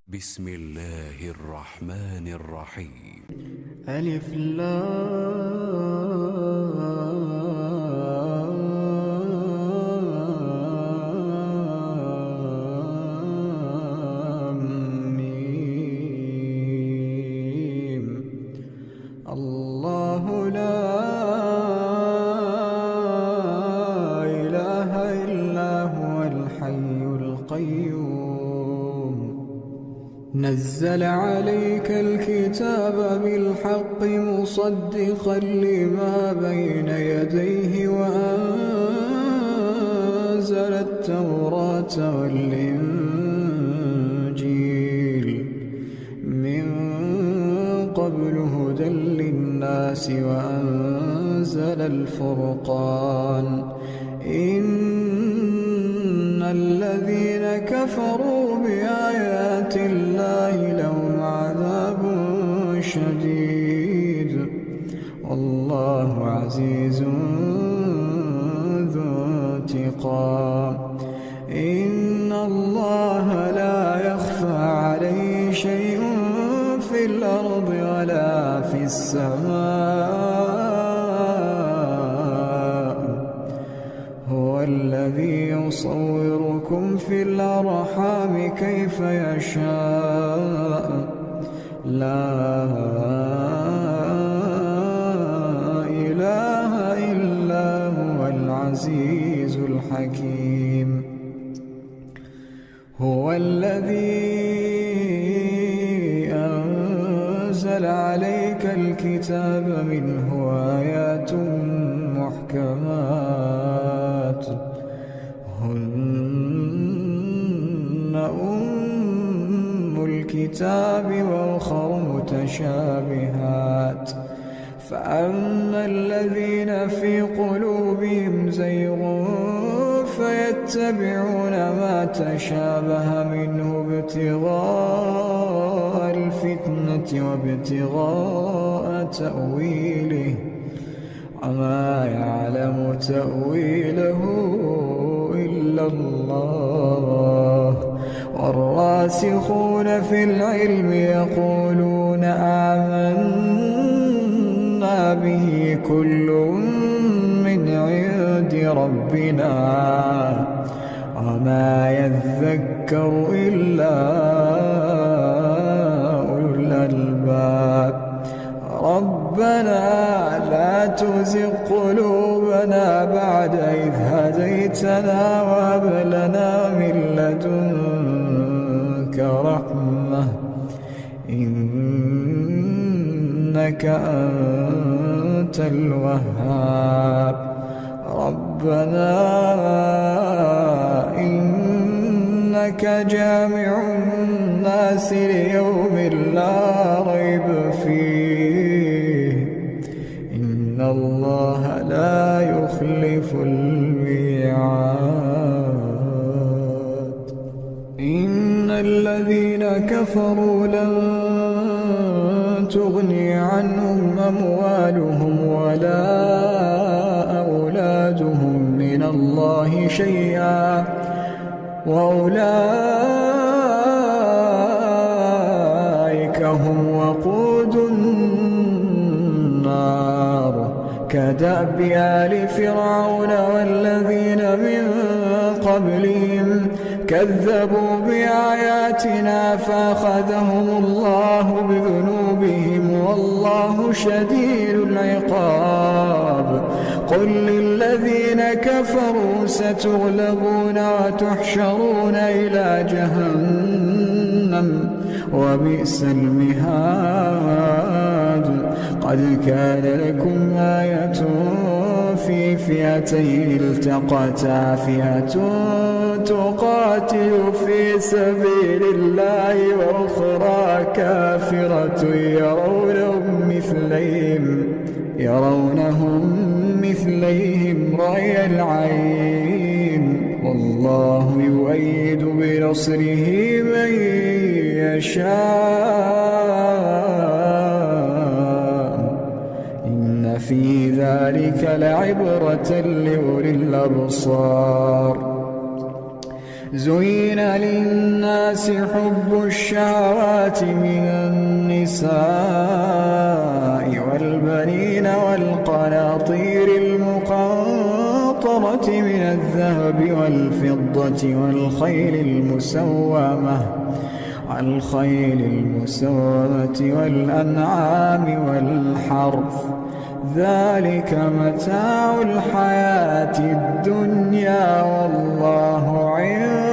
بسم الله الرحمن الرحيم. ألف لام ميم. الله لا إله إلا هو الحي القيوم. نزل عليك الكتاب بالحق مصدقا لما بين يديه وأنزل التوراة والإنجيل من قبل هدى للناس وأنزل الفرقان. إن الذين كفروا بآيات الله لهم عذاب شديد والله عزيز ذو انتقام. إن الله لا يخفى عليه شيء في الأرض ولا في السماء. هو الذي يصوركم في الأرحام كيف يشاء. لا إله إلا هو العزيز الحكيم. هو الذي أنزل عليك الكتاب منه آيات محكمات هن أم الكتاب وأخر متشابهات. فأما الذين في قلوبهم زيغ فيتبعون ما تشابه منه ابتغاء الفتنة وابتغاء تأويله وما يعلم تأويله إلا الله. والراسخون في العلم يقولون آمنا به كل من عند ربنا وما يذكر إلا أولو الألباب. ربنا لا تزغ قلوبنا بعد إذ هديتنا وهب لنا من لدنك رحمة إنك أنت الوهاب. ربنا إنك جامع الناس ليوم لا ريب فيه إن الله لا يخلف الميعاد. إن الذين كفروا لن تغني عنهم أموالهم ولا أولادهم من الله شيئا وأولئك هم وقود النار. كدأب آل فرعون والذين من قبلهم كذبوا بآياتنا فأخذهم الله بذنوبهم والله شديد العقاب. قل للذين كفروا ستغلبون وتحشرون إلى جهنم وبئس المهاد. قد كان لكم آية في فئتين التقتا فئة تقاتل في سبيل الله وأخرى كافرة يرونهم مثليهم رأي العين والله يؤيد بنصره من يشاء. إن في ذلك لعبرة لأولي الأبصار. زين للناس حب الشهوات من النساء والبنين والقناطير المقنطرة من الذهب والفضة والخيل المسومة والأنعام والحرث، ذلك متاع الحياة الدنيا والله عنده